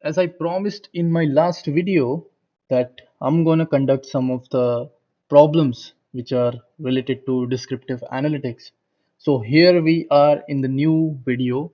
as I promised in my last video that I'm gonna conduct some of the problems which are related to descriptive analytics. So here we are in the new video.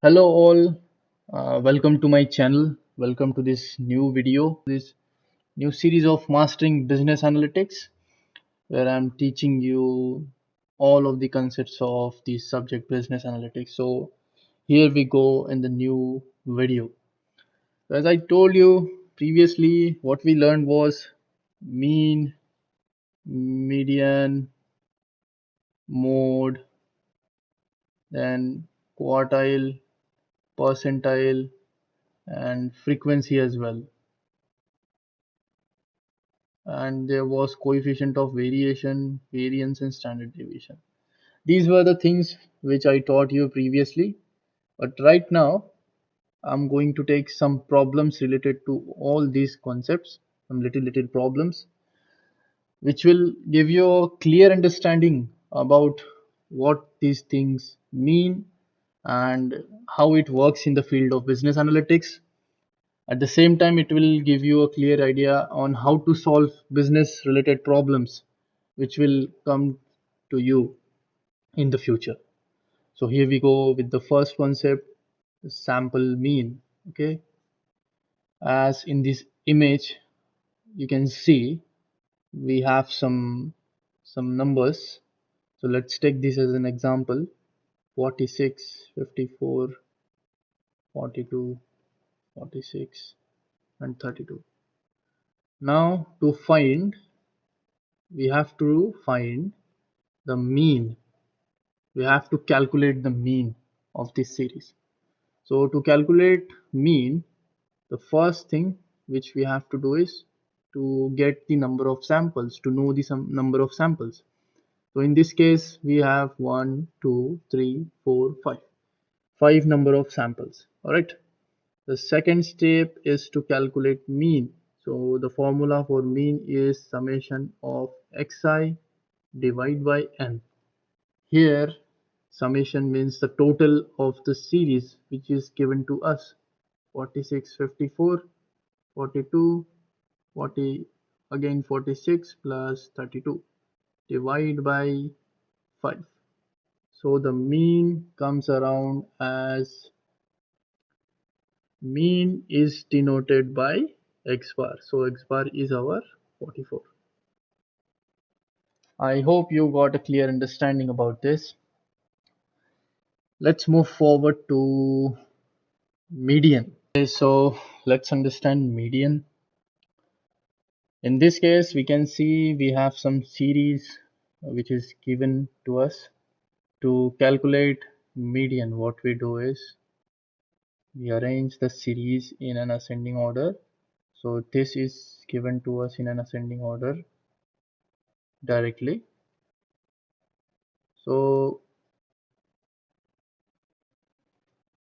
Hello all, welcome to my channel. Welcome to this new video, this new series of Mastering Business Analytics, where I'm teaching you all of the concepts of the subject business analytics. So here we go in the new video. As I told you previously, what we learned was mean, median, mode, then quartile, percentile, and frequency as well. And there was coefficient of variation, variance, and standard deviation. These were the things which I taught you previously. But right now, I'm going to take some problems related to all these concepts, some little problems which will give you a clear understanding about what these things mean and how it works in the field of business analytics. At the same time, it will give you a clear idea on how to solve business related problems which will come to you in the future. So here we go with the first concept, the sample mean. Okay, as in this image you can see we have some numbers. So let's take this as an example: 46, 54, 42, 46, and 32. Now we have to find the mean. We have to calculate the mean of this series. So to calculate mean, the first thing which we have to do is to get the number of samples, to know the number of samples. So in this case, we have 1, 2, 3, 4, 5. 5 number of samples. Alright. The second step is to calculate mean. So the formula for mean is summation of xi divided by n. Here summation means the total of the series which is given to us: 46, 54, 42, 40, again 46 plus 32 divided by 5. So the mean comes around as, mean is denoted by x bar. So x bar is our 44. I hope you got a clear understanding about this. Let's move forward to median. Okay, so let's understand median. In this case, we can see we have some series which is given to us. To calculate median, what we do is we arrange the series in an ascending order. So this is given to us in an ascending order directly. So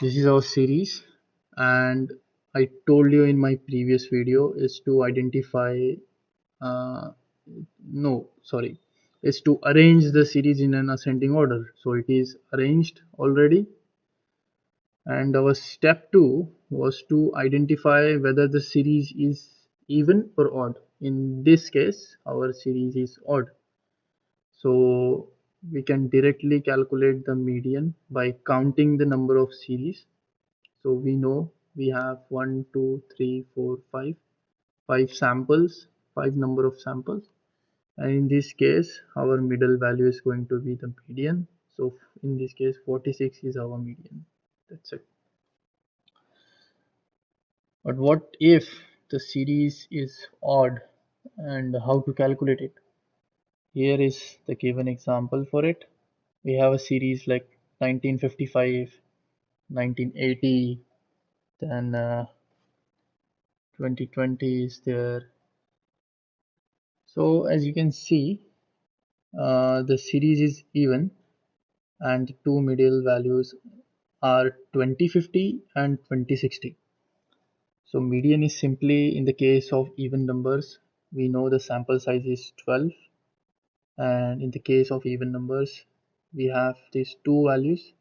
this is our series, and I told you in my previous video is to identify uh, no sorry is to arrange the series in an ascending order. So it is arranged already, and our step 2 was to identify whether the series is even or odd. In this case our series is odd, so we can directly calculate the median by counting the number of series. So we know we have 1, 2, 3, 4, 5, 5 samples, 5 number of samples, and in this case our middle value is going to be the median. So in this case 46 is our median. That's it. But what if the series is odd, and how to calculate it? Here is the given example for it. We have a series like 1955, 1980, then 2020 is there. So as you can see, the series is even, and the two middle values are 2050 and 2060. So median is simply, in the case of even numbers, we know the sample size is 12, and in the case of even numbers we have these two values.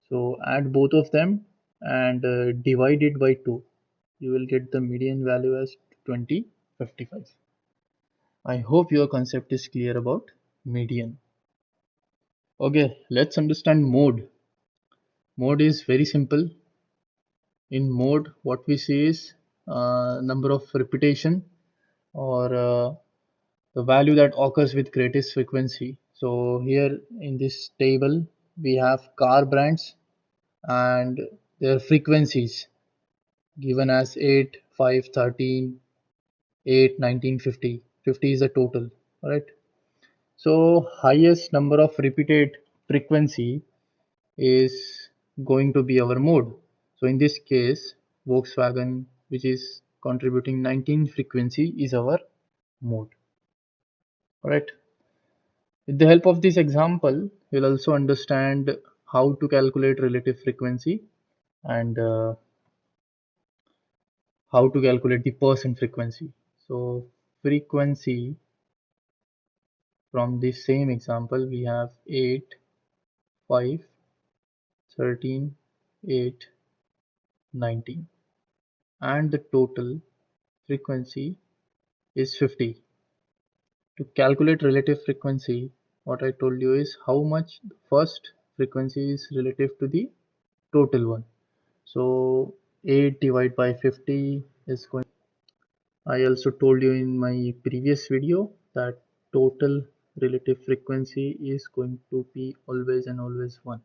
So add both of them and divide it by 2. you will get the median value as 2055. I hope your concept is clear about median. Okay, let's understand mode. Mode is very simple. In mode, what we see is number of repetition or the value that occurs with greatest frequency. So here in this table, we have car brands and their frequencies given as 8, 5, 13, 8, 19, 50. 50 is the total, right? So highest number of repeated frequency is going to be our mode. So in this case, Volkswagen, which is contributing 19 frequency, is our mode. Alright. With the help of this example, you'll also understand how to calculate relative frequency and how to calculate the percent frequency. So frequency from this same example, we have 8, 5, 13, 8, 19, and the total frequency is 50. To calculate relative frequency, what I told you is how much the first frequency is relative to the total one. So 8 divided by 50 is going. I also told you in my previous video that total relative frequency is going to be always and always 1.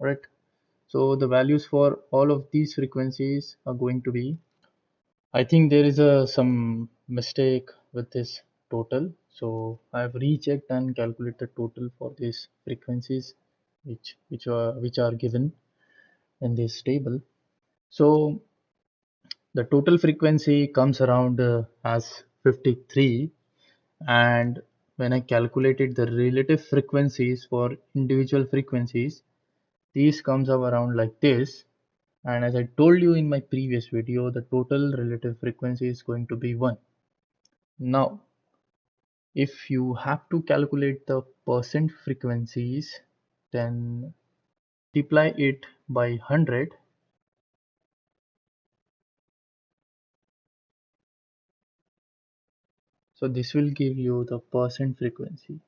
Alright. So the values for all of these frequencies are going to be. I think there is some mistake with this total. So I have rechecked and calculated the total for these frequencies which are given in this table. So the total frequency comes around as 53, and when I calculated the relative frequencies for individual frequencies, these comes up around like this. And as I told you in my previous video, the total relative frequency is going to be 1. Now if you have to calculate the percent frequencies, then multiply it by 100. So this will give you the percent frequency.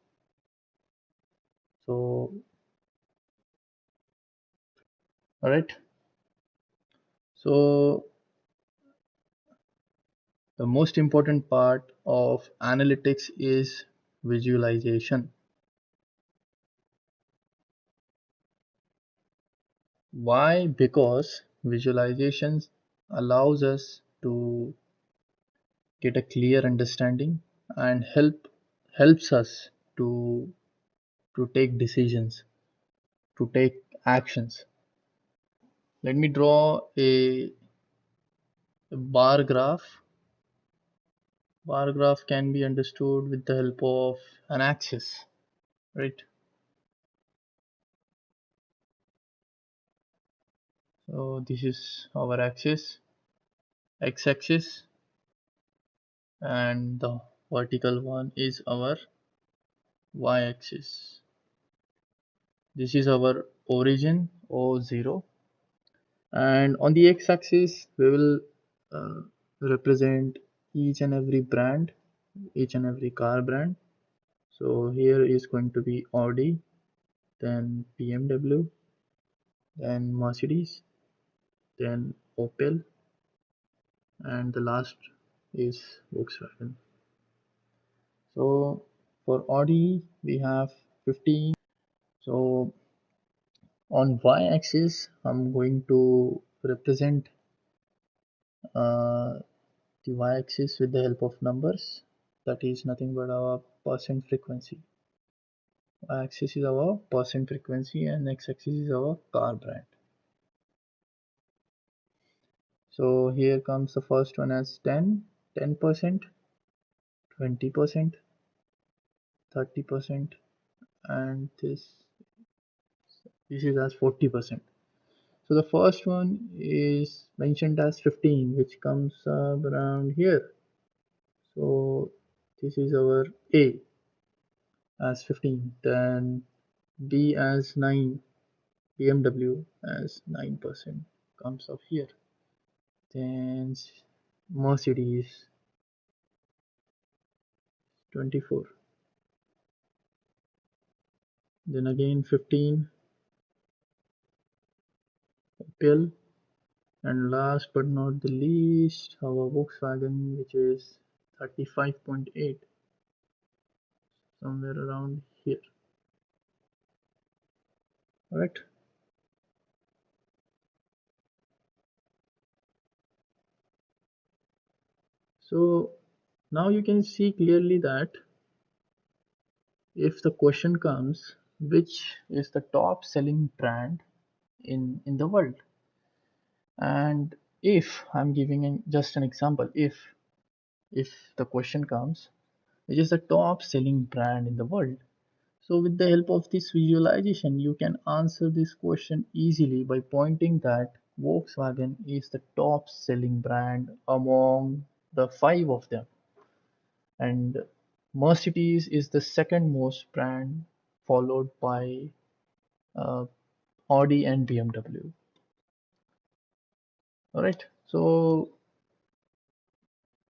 So alright, so the most important part of analytics is visualization. Why? Because visualizations allows us to get a clear understanding and helps us to take decisions, to take actions. Let me draw a bar graph. Bar graph can be understood with the help of an axis, right? So this is our axis, x-axis, and the vertical one is our y-axis. This is our origin O0, and on the x-axis we will uh, represent each and every brand, each and every car brand. So here is going to be Audi, then BMW, then Mercedes, then Opel, and the last is Volkswagen. So for Audi we have 15. So on y-axis I'm going to represent uh, the y-axis with the help of numbers. That is nothing but our percent frequency. Y-axis is our percent frequency and x-axis is our car brand. So here comes the first one as 10%, 20%, 30%, and this is as 40%. So the first one is mentioned as 15, which comes up around here. So this is our A as 15, then B as 9, BMW as 9% comes up here. then Mercedes 24, then again 15 Opel, and last but not the least our Volkswagen, which is 35.8, somewhere around here. Alright, so now you can see clearly that if the question comes, which is the top selling brand in the world, and if I'm giving just an example, if the question comes, which is the top selling brand in the world, so with the help of this visualization you can answer this question easily by pointing that Volkswagen is the top selling brand among the five of them, and Mercedes is the second most brand, followed by uh, Audi and BMW. Alright, so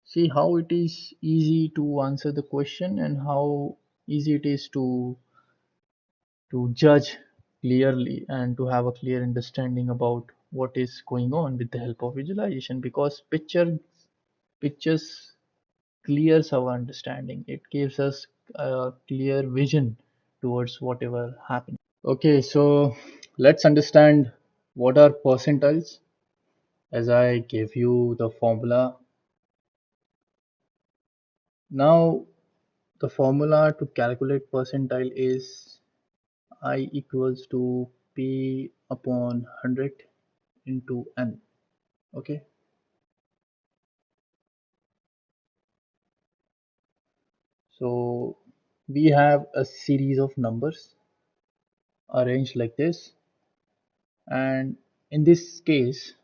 see how it is easy to answer the question and how easy it is to judge clearly and to have a clear understanding about what is going on with the help of visualization, because pictures clears our understanding. It gives us a clear vision towards whatever happening. Okay, so let's understand what are percentiles. As I gave you the formula, now the formula to calculate percentile is I equals to P upon 100 into N. Okay, so we have a series of numbers arranged like this, and in this case,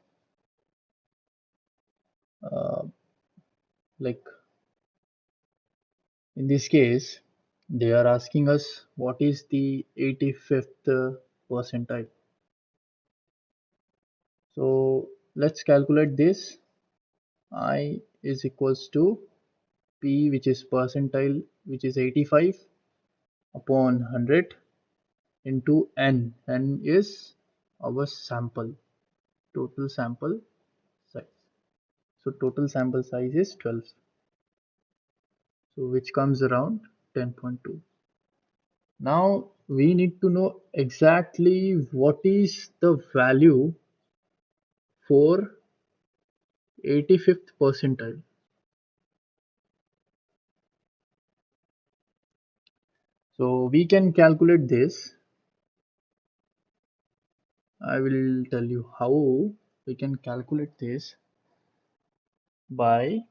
uh, like in this case, they are asking us what is the 85th percentile. So let's calculate this. I is equals to P, which is percentile, which is 85 upon 100 into N. N is our sample, total sample size. So total sample size is 12. So which comes around 10.2. Now we need to know exactly what is the value for 85th percentile. So we can calculate this. I will tell you how we can calculate this by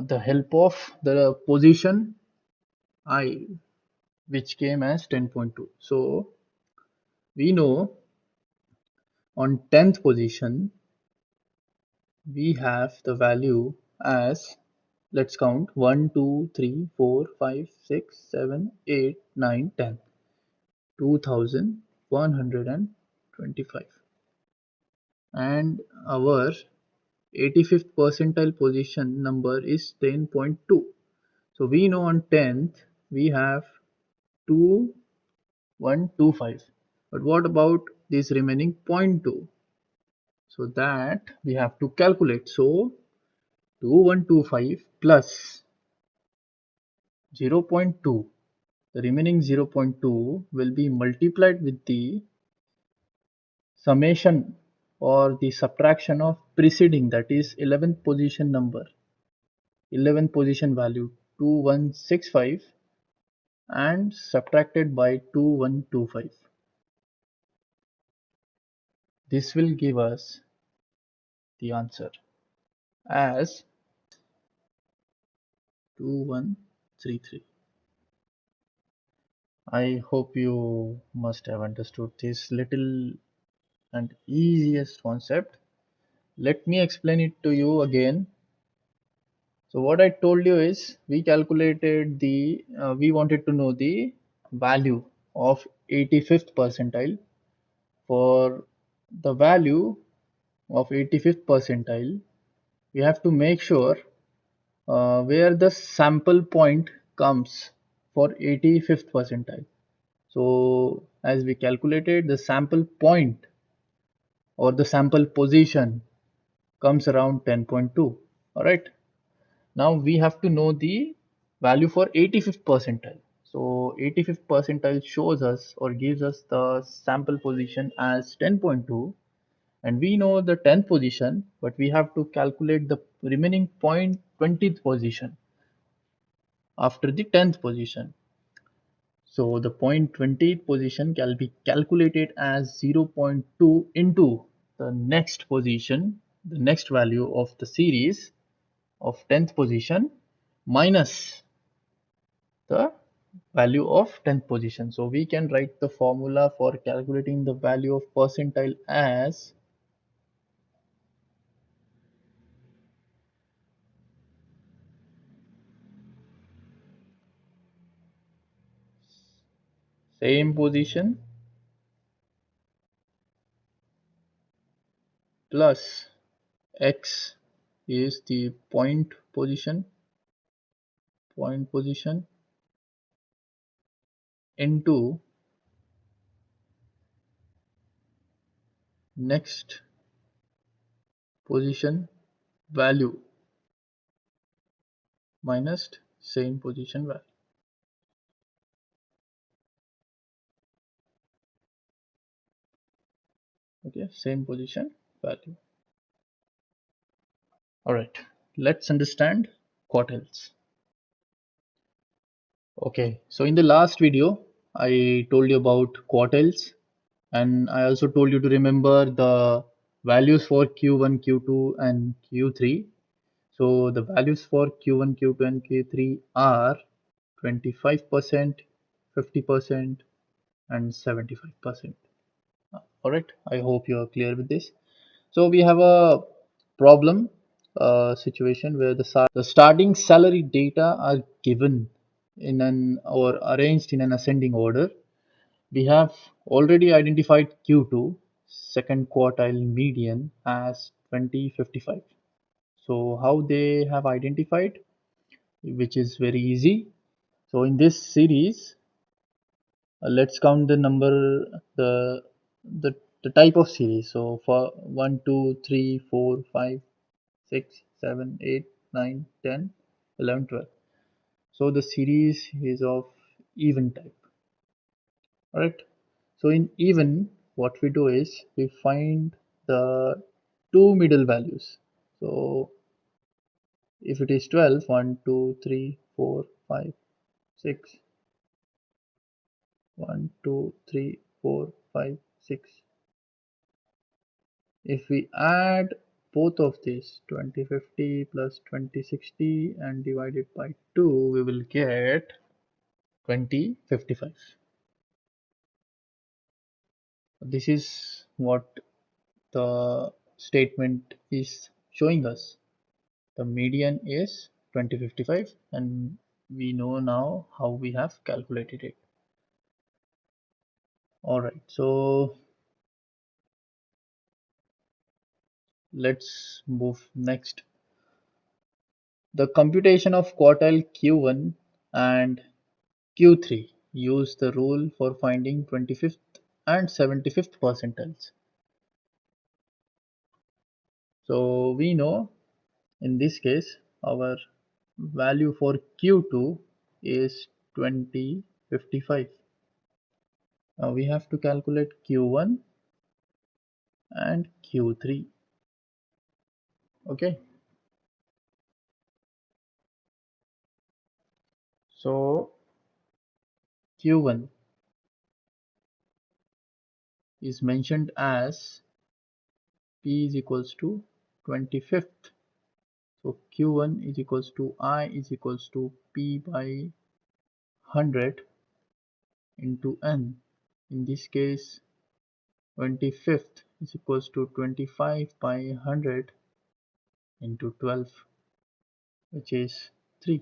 the help of the position I, which came as 10.2. So we know on 10th position we have the value as, let's count, 1 2 3 4 5 6 7 8 9 10, 2125, and our 85th percentile position number is 10.2. So we know on 10th we have 2125, but what about this remaining zero point 0.2? So that we have to calculate. So 2125 plus 0.2, the remaining 0.2 will be multiplied with the summation or the subtraction of preceding, that is 11th position number, 11th position value 2165, and subtracted by 2125. This will give us the answer as 2133. I hope you must have understood this little and easiest concept. Let me explain it to you again. So what I told you is we calculated we wanted to know the value of 85th percentile. For the value, of 85th percentile, we have to make sure where the sample point comes for 85th percentile. So as we calculated, the sample point or the sample position comes around 10.2. All right. Now we have to know the value for 85th percentile. So 85th percentile shows us or gives us the sample position as 10.2, and we know the 10th position, but we have to calculate the remaining point 20th position after the 10th position. So the point 20th position can be calculated as 0.2 into the next position, the next value of the series of 10th position minus the value of 10th position. So we can write the formula for calculating the value of percentile as same position plus x is the point position into next position value minus same position value. Okay, same position value. All right, let's understand quartiles. Okay, so in the last video, I told you about quartiles, and I also told you to remember the values for Q1, Q2, and Q3. So the values for Q1, Q2, and Q3 are 25%, 50%, and 75%. All right, I hope you're clear with this. So we have a problem situation where the starting salary data are given in an or arranged in an ascending order. We have already identified Q2 second quartile median as 2055. So how they have identified, which is very easy. So in this series, let's count the number, the the type of series. So for 1, 2, 3, 4, 5, 6, 7, 8, 9, 10, 11, 12. So the series is of even type. Alright. So in even, what we do is we find the two middle values. So if it is 12, 1, 2, 3, 4, 5, 6, 1, 2, 3, 4, 5, 6. If we add both of these 2050 plus 2060 and divide it by 2, we will get 2055. This is what the statement is showing us. The median is 2055, and we know now how we have calculated it. Alright, so let's move next. The computation of quartile Q1 and Q3 use the rule for finding 25th and 75th percentiles. So we know in this case our value for Q2 is 2055. Now we have to calculate Q1 and Q3. Okay, so Q1 is mentioned as P is equals to 25th. So Q1 is equals to I is equals to P by 100 into N. In this case, 25th is equals to 25 by 100 into 12, which is 3.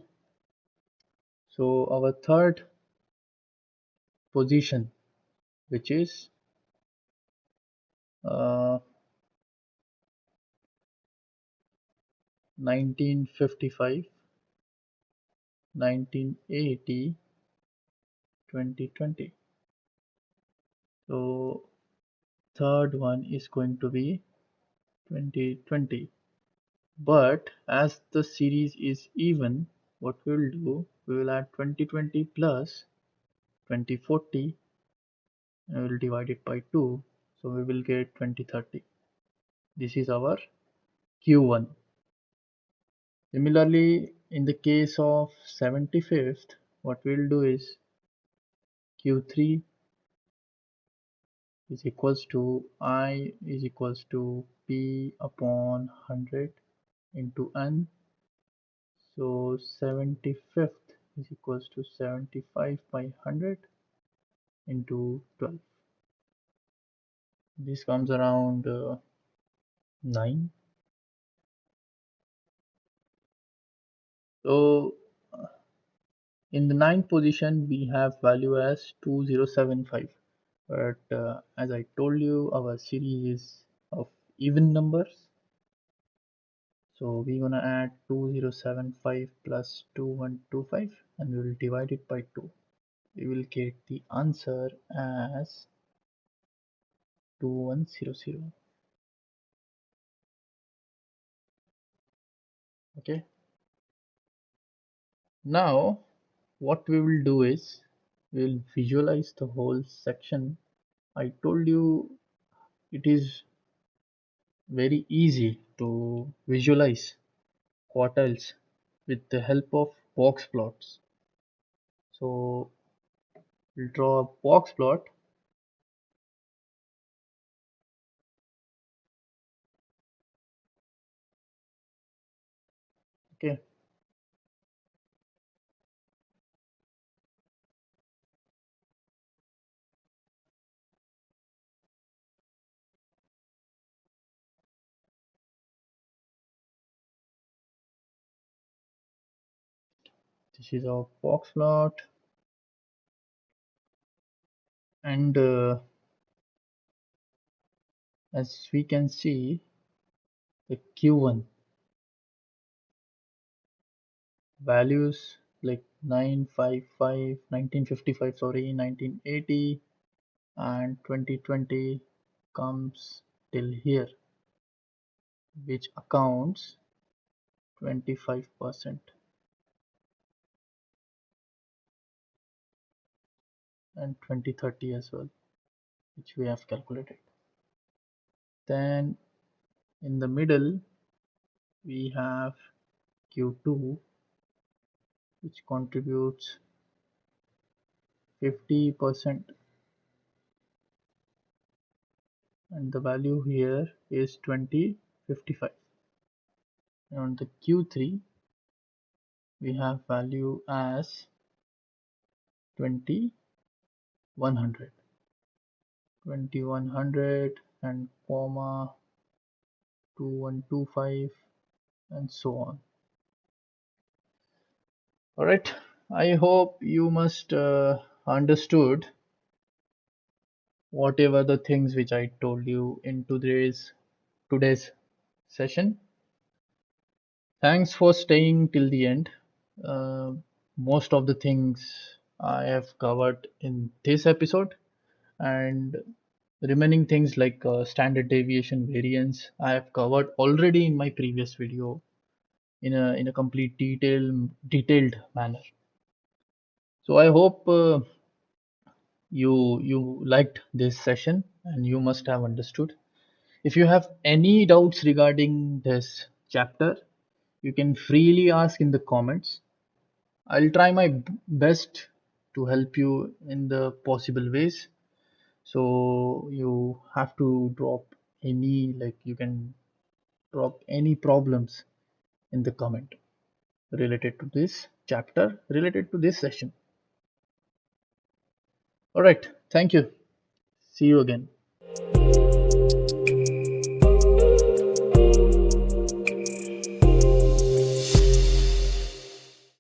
So our third position, which is 1955, 1980, 2020. So third one is going to be 2020. But as the series is even, what we'll do, we will add 2020 plus 2040 and we will divide it by 2. So we will get 2030. This is our Q1. Similarly, in the case of 75th, what we'll do is Q3 is equals to I is equals to P upon 100 into N. So 75th is equals to 75 by 100 into 12. This comes around 9. So in the ninth position we have value as 2075, but as I told you, our series is of even numbers, so we're gonna add 2075 plus 2125 and we will divide it by 2. We will get the answer as 2100. Okay, now what we will do is we will visualize the whole section. I told you it is very easy to visualize quartiles with the help of box plots. So we'll draw a box plot. Okay, this is our box plot, and as we can see, the Q1 values like 955, 1955, sorry, 1980 and 2020 comes till here, which accounts 25% and 2030 as well, which we have calculated. Then in the middle we have Q2, which contributes 50%, and the value here is 2055. And on the Q3 we have value as 2100, 2100 and comma 2125 and so on. Alright, I hope you must understood whatever the things which I told you in today's session. Thanks for staying till the end. Uh, Most of the things I have covered in this episode, and remaining things like standard deviation, variance, I have covered already in my previous video in a complete detailed manner. So I hope you liked this session and you must have understood. If you have any doubts regarding this chapter, you can freely ask in the comments. I'll try my best to help you in the possible ways. So you have to drop any, like, you can drop any problems in the comment related to this chapter, related to this session. All right, thank you. See you again.